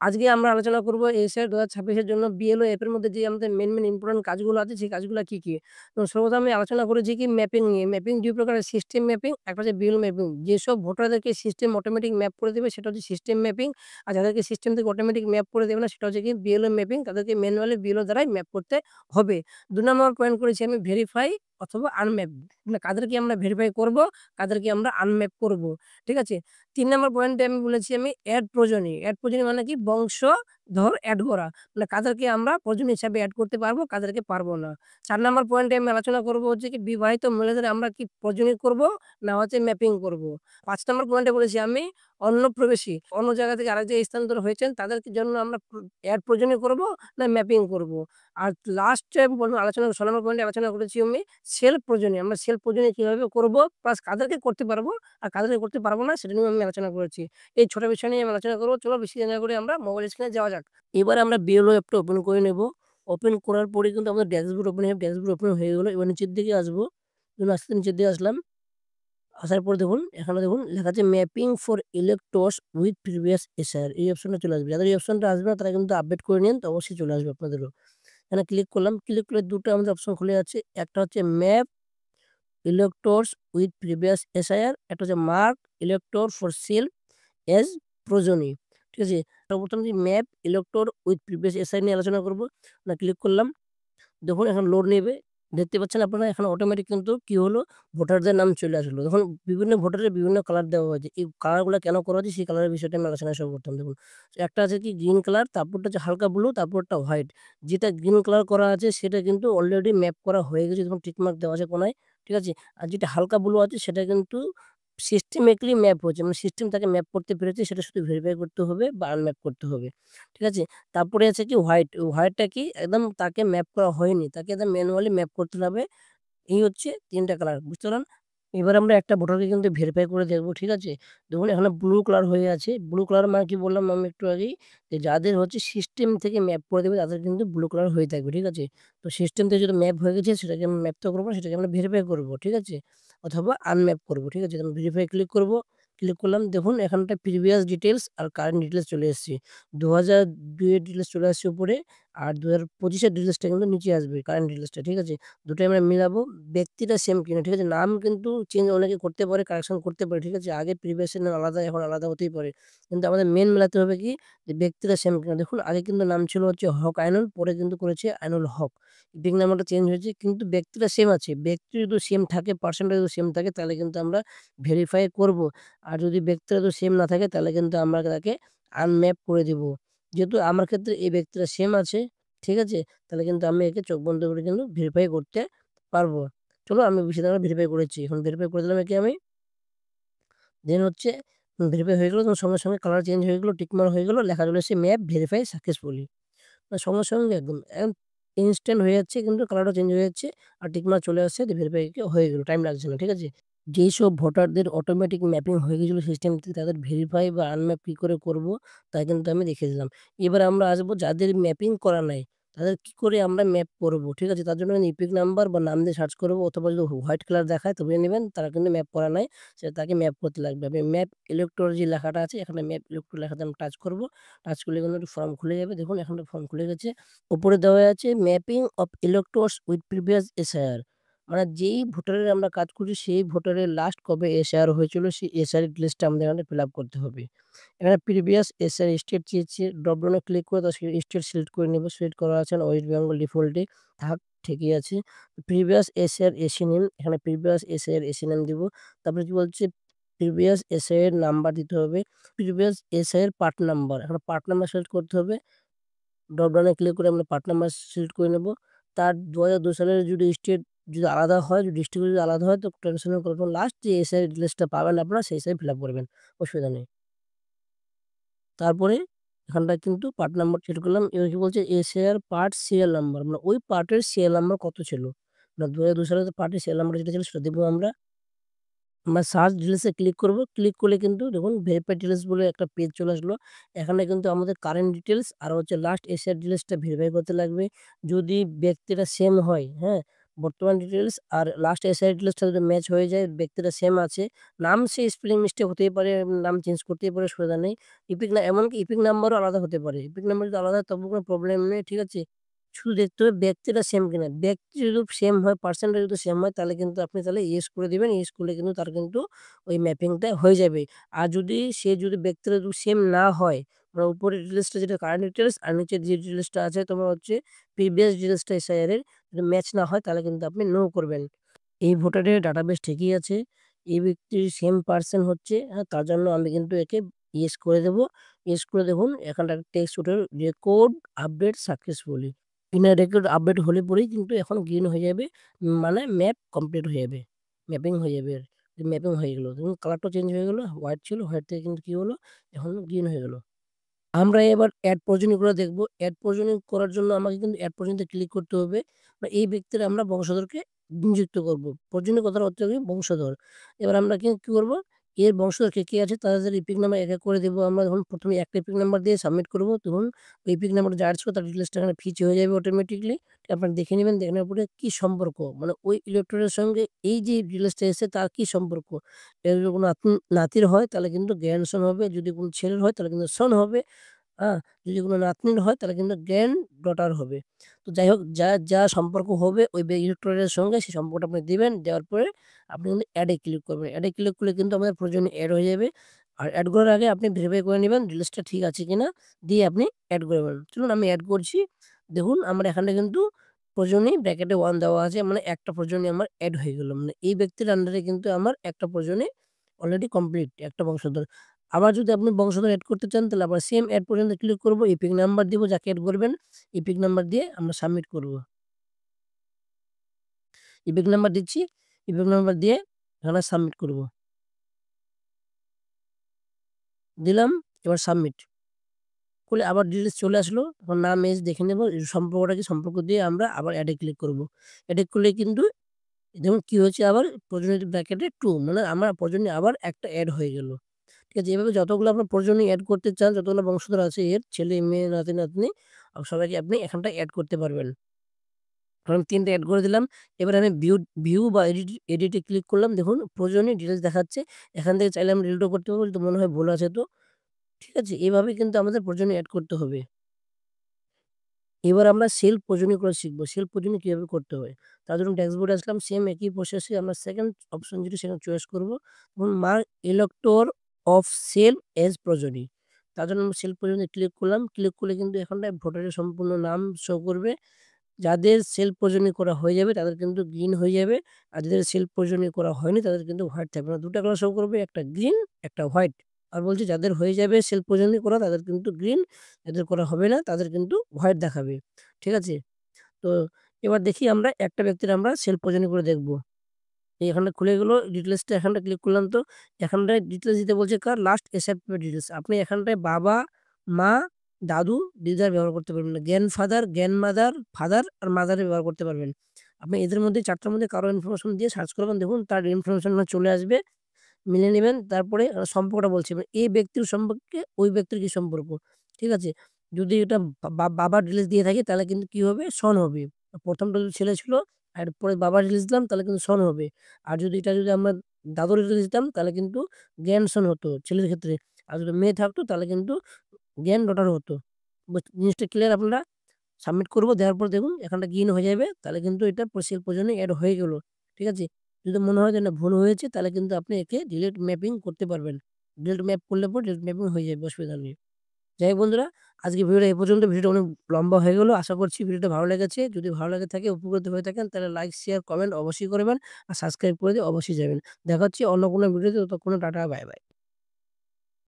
আজকে আমরা আলোচনা করব এসআই ২০২৬ এর জন্য বিএলও অ্যাপ এর মধ্যে যে আমাদের মেইন ইম্পোর্টেন্ট কাজগুলো আছে সেই কাজগুলা কি, কি? তো সর্বপ্রথম আমি আলোচনা করেছি কি ম্যাপিং নিয়ে। ম্যাপিং ২ প্রকারের সিস্টেম ম্যাপিং, একটা হচ্ছে বিএলও ম্যাপিং। যেসব ভোটারদেরকে সিস্টেম অটোমেটিক ম্যাপ করে দেবে সেটা হচ্ছে সিস্টেম ম্যাপিং। আর যাদেরকে সিস্টেম থেকে অটোমেটিক ম্যাপ করে দেবে না সেটা হচ্ছে কি বিএলও ম্যাপিং। তাদেরকে ম্যানুয়ালি বিএলও দ্বারাই ম্যাপ করতে হবে। ২ নম্বর পয়েন্ট করেছি আমি ভেরিফাই অথবা আনম্যাপ। মানে কাদেরকে আমরা ভেরিফাই করব, কাদেরকে আমরা আনম্যাপ করব। ঠিক আছে? ৩ নম্বর পয়েন্টে আমি বলেছি আমি এড প্রয়োজনীয়। এড প্রয়োজনীয় মানে কি বংশধর এড করা। মানে কাদেরকে আমরা প্রয়োজনীয় হিসাবে এড করতে পারবো, কাদেরকে পারবো না। ৪ নম্বর পয়েন্টে আমি আলোচনা করব হচ্ছে কি বিবাহিত মহিলাদের আমরা কি প্রয়োজনীয় করব না হচ্ছে ম্যাপিং করব। ৫ নম্বর পয়েন্টে বলেছি আমি অন্যপ্রবেশী, অন্য জায়গা থেকে আরেক জায়গায় স্থানান্তর হয়েছেন তাদের জন্য আমরা এড প্রয়োজনীয় করব না ম্যাপিং করব। আর লাস্টে আলোচনা ৬ নম্বর পয়েন্টে আলোচনা করেছি আমি সেলফ প্রয়োজনীয়। আমরা সেলফ প্রয়োজনীয় কিভাবে করব প্লাস কাদেরকে করতে পারবো আর কাদেরকে করতে পারবো না সেটা নিয়েও আমি আলোচনা করেছি। এই ছোট বিষয় নিয়ে আমি আলোচনা করব। চলো বেশি দেরি না করে আমরা মোবাইল স্ক্রিনে যাওয়া যাক। এবারে আমরা বিএলও অ্যাপটা ওপেন করে নেব। ওপেন করার পরে কিন্তু আমাদের ড্যাশবোর্ড ওপেন হবে। ড্যাশবোর্ড ওপেন হয়ে গেল। এবার নিচের দিকে আসবো। আস্তে, আস্তে নিচের দিকে আসলাম। আসার পরে দেখুন এখানে দেখুন লেখা আছে mapping for electors with previous SIR এই অপশনটা চলে আসবে। যাদের এই অপশনটা আসবে না তারা কিন্তু আপডেট করে নিন তো অবশ্যই চলে আসবে আপনাদেরও। এখানে ক্লিক করলাম। ক্লিক করলে ২ টা আমাদের অপশন খুলে যাচ্ছে। একটা হচ্ছে map electors with previous SIR, একটা হচ্ছে mark elector for self as প্রয়োজনীয়। ঠিক আছে? সর্বপ্রথম যে map elector with previous SI নিয়ে আলোচনা করব। না ক্লিক করলাম। দেখুন এখন লোড নেবে। দেখতে পাচ্ছেন আপনারা এখানে অটোমেটিক কিন্তু কি হলো ভোটারদের নাম চলে আসলো। দেখুন বিভিন্ন ভোটারের বিভিন্ন কালার দেওয়া হয়েছে। এই কালারগুলা কেন করা হয়েছে সেই কালারের বিষয়টা আমি আলোচনা শুরু করতাম। দেখুন একটা আছে কি গ্রিন কালার, তারপরটা হচ্ছে হালকা ব্লু, তারপরটা হোয়াইট। যেটা গ্রিন কালার করা আছে সেটা কিন্তু অলরেডি ম্যাপ করা হয়ে গেছে। দেখুন টিক মার্ক দেওয়া আছে কোনায়। ঠিক আছে? আর যেটা হালকা ব্লু আছে সেটা কিন্তু সিস্টেমেটিক্যালি ম্যাপ হচ্ছে। মানে সিস্টেম তাকে ম্যাপ করতে পেরেছে সেটা শুধু ভেরিফাই করতে হবে বা আনম্যাপ করতে হবে। ঠিক আছে? তারপরে আছে কি হোয়াইট। হোয়াইটটা কি একদম তাকে ম্যাপ করা হয়নি। তাকে একদম ম্যানুয়ালি ম্যাপ করতে হবে। এই হচ্ছে ৩ টা কালার। বুঝতে পারলেন? এবার আমরা একটা ভোটারকে কিন্তু ভেরিফাই করে দেখব। ঠিক আছে? দেখুন এখানে ব্লু কালার হয়ে আছে। ব্লু কালার মানে কি বললাম আমি একটু আগেই যে যাদের হচ্ছে সিস্টেম থেকে ম্যাপ করে দেবে তাদের কিন্তু ব্লু কালার হয়ে থাকবে। ঠিক আছে? তো সিস্টেম থেকে যদি ম্যাপ হয়ে গেছে সেটাকে আমরা ম্যাপ তো করব না, সেটাকে আমরা ভেরিফাই করব। ঠিক আছে? অথবা আনম্যাপ করব। ঠিক আছে? আমি ভেরিফাই ক্লিক করব। ক্লিক করলাম। দেখুন এখানটায় প্রিভিয়াস ডিটেইলস আর কারেন্ট ডিটেইলস চলে এসেছে। ২০০২ এর ডিটেইলস চলে আসছে উপরে আর ২০২৫ এর ডিটেইলসটা কিন্তু নিচে আসবে কারেন্ট ডিটেইলসটা। ঠিক আছে? দুটোই আমরা মিলাবো। ব্যক্তিটা সেম কিনা। ঠিক আছে? নাম কিন্তু চেঞ্জ অনেকে করতে পারে, কারেকশন করতে পারে। ঠিক আছে? আগে প্রিভিয়াস এর নাম আলাদা এখন আলাদা হতেই পারে। কিন্তু আমাদের মেইন মেলাতে হবে কি যে ব্যক্তিটা সেম কিনা। দেখুন আগে কিন্তু নাম ছিল হচ্ছে হক আইনুল, পরে কিন্তু করেছে আইনুল হক। ঠিক নামটা চেঞ্জ হয়েছে কিন্তু ব্যক্তিটা সেম আছে। ব্যক্তি যদি সেম থাকে, পার্সনটা যদি সেম থাকে তাহলে কিন্তু আমরা ভেরিফাই করব। আর যদি ব্যক্তিটা যদি সেম না থাকে তাহলে কিন্তু আমরা তাকে আনম্যাপ করে দিব। যেহেতু আমার ক্ষেত্রে এই ব্যক্তিটা সেম আছে, ঠিক আছে? তাহলে কিন্তু আমি একে চোখ বন্ধ করে কিন্তু ভেরিফাই করতে পারবো। চলো আমি বেশি দাঁড়া ভেরিফাই করেছি। এখন ভেরিফাই করে দিলাম একে আমি। দেন হচ্ছে ভেরিফাই হয়ে গেল। তখন সঙ্গে, সঙ্গে কালার চেঞ্জ হয়ে গেল, টিক মার্ক হয়ে গেল। লেখা চলে এসেছে ম্যাপ ভেরিফাই সাকসেসফুলি। সঙ্গে, সঙ্গে একদম ইনস্ট্যান্ট হয়ে যাচ্ছে কিন্তু কালারটা চেঞ্জ হয়ে যাচ্ছে। আর টিক মার্ক চলে আসছে ভেরিফাই হয়ে গেল। টাইম লাগছে না। ঠিক আছে? যেইসব ভোটারদের অটোমেটিক ম্যাপিং হয়ে গেছিল সিস্টেম থেকে তাদের ভেরিফাই বা আনম্যাপ কি করে করব তা কিন্তু আমি দেখিয়ে দিলাম। এবার আমরা আসবো যাদের ম্যাপিং করা নাই তাদের কি করে আমরা ম্যাপ করব। ঠিক আছে? তার জন্য ইপিক নাম্বার বা নাম দিয়ে সার্চ করব অথবা যদি হোয়াইট কালার দেখায় তো বুঝে নিবেন তারা কিন্তু ম্যাপ করা নাই। সেটা তাকে ম্যাপ করতে লাগবে। আমি ম্যাপ ইলেক্টর যে লেখাটা আছে এখানে ম্যাপ ইলেক্টর লেখাতে আমি টাচ করব। টাচ করলে কিন্তু একটা ফর্ম খুলে যাবে। দেখুন এখানে ফর্ম খুলে গেছে। উপরে দেওয়া আছে mapping of electors with previous SIR. মানে যেই ভোটারের আমরা কাজ করছি সেই ভোটারের লাস্ট কবে এসআইআর হয়েছিল সেই এসআইআর লিস্টটা আমাদের এখানে ফিল আপ করতে হবে। এখানে প্রিভিয়াস এসআইআর স্টেট চেয়েছে। ড্রপ ডাউনে ক্লিক করে তার স্টেট সিলেক্ট করে নেব। সিলেক্ট করা আছে ওয়েস্ট বেঙ্গল ডিফল্টে থাক, ঠিকই আছে। প্রিভিয়াস এসআইআর এসি নেম, এখানে প্রিভিয়াস এসআইআর এসি নেম দিব। তারপরে কি বলছে প্রিভিয়াস এসআইআর নাম্বার দিতে হবে। প্রিভিয়াস এসআইআর পার্ট নাম্বার, এখানে পার্ট নাম্বার সিলেক্ট করতে হবে। ড্রপ ডাউনে ক্লিক করে আমরা পার্ট নাম্বার সিলেক্ট করে নেব। তার ২০০২ সালের যদি স্টেট যদি আলাদা হয়, যদি ডিস্ট্রিক্ট যদি আলাদা হয় তো টেনশন করবেন না। লাস্ট যে এসআই ডিটেইলসটা পাবেন আপনারা সেই হিসাবে ফিল আপ করবেন। অসুবিধা নেই। তারপরে এখানটায় কিন্তু পার্ট নাম্বার সিলেক্ট করলাম। এবার কি বলছে এসআইআর পার্ট সিরিয়াল নাম্বার। মানে ওই পার্টের সিরিয়াল নাম্বার কত ছিল? না ২০০২ সালে যে পার্টের সিরিয়াল নাম্বার যেটা ছিল সেটা দেব আমরা। আমরা সার্চ ডিটেইলস এ ক্লিক করব। ক্লিক করলে কিন্তু দেখুন ভেরিফাই ডিটেইলস বলে একটা পেজ চলে আসলো। এখানে কিন্তু আমাদের কারেন্ট ডিটেইলস আর হচ্ছে লাস্ট এসআর ডিটেইলসটা ভেরিফাই করতে লাগবে। যদি ব্যক্তিটা সেম হয়, হ্যাঁ? বর্তমান ডিটেইলস আর লাস্ট এসআই ডিটেইলসটা যদি ম্যাচ হয়ে যায়, ব্যক্তিটা সেম আছে, নাম সে স্পেলিং মিস্টেক হতেই পারে, নাম চেঞ্জ করতেই পারে, অসুবিধা নেই। এমনকি ইপিক নাম্বারও আলাদা হতে পারে। ইপিক নাম্বার যদি আলাদা হয় তবুও কোনো প্রবলেম নেই, ঠিক আছে? শুধু দেখতে হবে ব্যক্তিটা সেম কিনা। ব্যক্তি যদি সেম হয়, পার্সনটা যদি সেম হয় তাহলে কিন্তু আপনি তাহলে ইয়েস করে দিবেন। ইয়েস করলে কিন্তু তার কিন্তু ওই ম্যাপিংটা হয়ে যাবে। আর যদি ব্যক্তিরা যদি সেম না হয়, মানে উপরের ডিটেইলসটা যেটা কারেন্ট ডিটেইলস আর নিচের যে ডিটেইলসটা আছে তোমার হচ্ছে প্রিভিয়াস ডিটেইলসটা এসআইআর এর যদি ম্যাচ না হয় তাহলে কিন্তু আপনি নো করবেন। এই ভোটারের ডাটাবেস ঠিকই আছে। এই ব্যক্তির সেম পারসন হচ্ছে, তার জন্য আমি কিন্তু একে ইয়েস করে দেব। ইয়েস করে দেখুন এখানটা টেক্সট উঠে রেকর্ড আপডেট সাকসেসফুলি। কিনা রেকর্ড আপডেট হলে পরেই কিন্তু এখন গ্রিন হয়ে যাবে। মানে ম্যাপ কমপ্লিট হয়ে যাবে। ম্যাপিং হয়ে যাবে আর। ম্যাপিং হয়ে গেল। দেখুন কালারটাও চেঞ্জ হয়ে গেল। হোয়াইট ছিল, হোয়াইট থেকে কিন্তু কি হলো? এখন গ্রিন হয়ে গেল। আমরা এবার এড প্রয়োজনীয় করে দেখব। এড প্রয়োজনীয় করার জন্য আমাকে কিন্তু এড প্রয়োজনীয়তে ক্লিক করতে হবে। এই ব্যক্তির আমরা বংশধরকে নিযুক্ত করব। প্রয়োজনীয় কথার অর্থ কি? বংশধর। এবার আমরা কি করব? এর বংশধর কে আছে তাদের ইপিক নাম্বার এক, এক করে দেব। আমরা যখন ১ম এ একটা ইপিক নাম্বার দিয়ে সাবমিট করব, তখন ওই ইপিক নাম্বারটা যা আসবে তার ডিটেইলসটা এখানে ফিচ হয়ে যাবে অটোমেটিক্যালি। আপনারা দেখে নিবেন। দেখে নেওয়ার পরে কি সম্পর্ক? মানে ওই ইলেকট্রনের সঙ্গে এই যে ডিটেইলসটা এসেছে তার কি সম্পর্ক? এর যদি কোনো নাতির হয় তাহলে কিন্তু গ্র্যান্ডসন হবে। যদি কোনো ছেলের হয় তাহলে কিন্তু সন হবে। আ যদি কোনো নাতনির হয় তাহলে কিন্তু গ্র্যান্ড ডটার হবে। তো যাই হোক যা সম্পর্ক হবে ওই ইলেকট্রনের সঙ্গে সেই সম্পর্কটা আপনি দিবেন। দেওয়ার পরে আপনি কিন্তু এড এ ক্লিক করবেন। এড এ ক্লিক করলে কিন্তু আমাদের প্রয়োজনীয় এড হয়ে যাবে। আর এড করার আগে আপনি ভেরিফাই করে নিবেন ডিটেইলসটা ঠিক আছে কিনা, দিয়ে আপনি এড করবেন। চলুন আমি এড করছি। দেখুন আমার এখানে কিন্তু প্রয়োজনীয় ব্র্যাকেটে 1 দেওয়া আছে। মানে একটা প্রয়োজনীয় আমার এড হয়ে গেল। মানে এই ব্যক্তির আন্ডারে কিন্তু আমার একটা প্রয়োজনীয় অলরেডি কমপ্লিট, একটা বংশধর। আবার যদি আপনি বংশধর এড করতে চান তাহলে আবার সেম এড পর্যন্ত ক্লিক করব। ইপিক নাম্বার দিব যাকে এড করবেন। ইপিক নাম্বার দিয়ে আমরা সাবমিট করব। ইপিক নাম্বার দিচ্ছি। ইপিক নাম্বার দিয়ে এখানে সাবমিট করব। দিলাম, এবার সাবমিট। করলে আবার ডিটেইলস চলে আসলো। তখন নাম, এজ দেখে নেব। সম্পর্কটা কি? সম্পর্ক দিয়ে আমরা আবার এড এ ক্লিক করব। এড এ করলে কিন্তু দেখুন কি হয়েছে, আবার প্রয়োজনীয় ব্র্যাকেটে 2 মানে আমার প্রয়োজনীয় আবার একটা এড হয়ে গেল। ঠিক আছে? এভাবে যতগুলো আপনার প্রয়োজনীয় এড করতে চান, যতগুলো বংশধর আছে এর ছেলে, মেয়ে, নাতি-নাতনি সবাইকে আপনি এখানটায় এড করতে পারবেন। ধরুন ৩ টা এড করে দিলাম। এবার আমি ভিউ বা এডিট এ ক্লিক করলাম। দেখুন প্রয়োজনীয় ডিটেইলস দেখাচ্ছে। এখান থেকে চাইলে আমরা ডিলিটও করতে পারবো যদি মনে হয় ভুল আছে তো। ঠিক আছে? এভাবে কিন্তু আমাদের প্রয়োজনীয় এড করতে হবে। এবার আমরা সেলফ প্রয়োজনীয় করে শিখব। সেলফ প্রয়োজনীয় কিভাবে করতে হয়? তার জন্য ড্যাশবোর্ডে আসলাম। সেম একই প্রসেসে আমরা 2nd অপশন যেটা সেখানে চয়েস করব। এবং mark elector of self as প্রয়োজনীয়। তার জন্য আমরা সেলফ প্রয়োজনীয় ক্লিক করলাম। ক্লিক করলে কিন্তু এখানটায় ভোটারের সম্পূর্ণ নাম শো করবে। যাদের সেলফ প্রয়োজনীয় করা হয়ে যাবে তাদের কিন্তু গ্রিন হয়ে যাবে। আর যাদের সেলফ প্রয়োজনীয় করা হয়নি তাদের কিন্তু হোয়াইট থাকবে। মানে ২ টা কালার শো করবে, একটা গ্রিন, একটা হোয়াইট। আর বলছি যাদের হয়ে যাবে সেলফ প্রয়োজনীয় করা তাদের কিন্তু গ্রিন, যাদের করা হবে না তাদের কিন্তু হোয়াইট দেখাবে। ঠিক আছে? তো এবার দেখি আমরা একটা ব্যক্তির আমরা সেলফ প্রয়োজনীয় করে দেখব। এখানটা খুলে গেল। ডিটেইলসটা এখানটা ক্লিক করলাম তো এখানটায় ডিটেইলস দিতে বলছে কার? Last SIP details. আপনি এখানটায় বাবা, মা, দাদু, দিদার ব্যবহার করতে পারবেন না। গ্র্যান্ডফাদার, গ্র্যান্ডমাদার, ফাদার আর মাদারের ব্যবহার করতে পারবেন। আপনি এদের মধ্যে ৪ টার মধ্যে কারো ইনফরমেশন দিয়ে সার্চ করবেন। দেখুন তার ইনফরমেশন চলে আসবে। মিলে নিবেন। তারপরে সম্পর্কটা বলছি এই ব্যক্তির সম্পর্কে ওই ব্যক্তির কি সম্পর্ক। ঠিক আছে? যদি এটা বাবার ডিটেইলস দিয়ে থাকি তাহলে কিন্তু কি হবে? সন হবে। ১ম টা যদি ছেলে ছিল আর পরে বাবার ডিটেইলস দিলাম তাহলে কিন্তু সন হবে। আর যদি আমরা দাদুর ডিটেইলস দিতাম তাহলে কিন্তু গ্র্যান্ডসন হতো ছেলের ক্ষেত্রে। আর যদি মেয়ে থাকতো তাহলে কিন্তু গ্র্যান্ড ডটার হতো। জিনিসটা ক্লিয়ার আপনারা? সাবমিট করব। দেওয়ার পর দেখুন এখানটা গ্রিন হয়ে যাবে। তাহলে কিন্তু এটা সেল প্রয়োজনে এড হয়ে গেল। ঠিক আছে? যদি মনে হয় যে না ভুল হয়েছে তাহলে কিন্তু আপনি একে ডিলিট ম্যাপিং করতে পারবেন। ডিলিট ম্যাপ করলে পর ডিলিট ম্যাপিং হয়ে যাবে, অসুবিধা নেই। যাই হোক বন্ধুরা, আজকে ভিডিওটা এই পর্যন্ত। ভিডিওটা অনেক লম্বা হয়ে গেল। আশা করছি ভিডিওটা ভালো লেগেছে। যদি ভালো লেগে থাকে, উপকৃত হয়ে থাকেন তাহলে লাইক, শেয়ার, কমেন্ট অবশ্যই করবেন। আর সাবস্ক্রাইব করে দিয়ে অবশ্যই যাবেন। দেখা হচ্ছে অন্য কোনো ভিডিওতে। ততক্ষণে টাটা, বাই, বাই।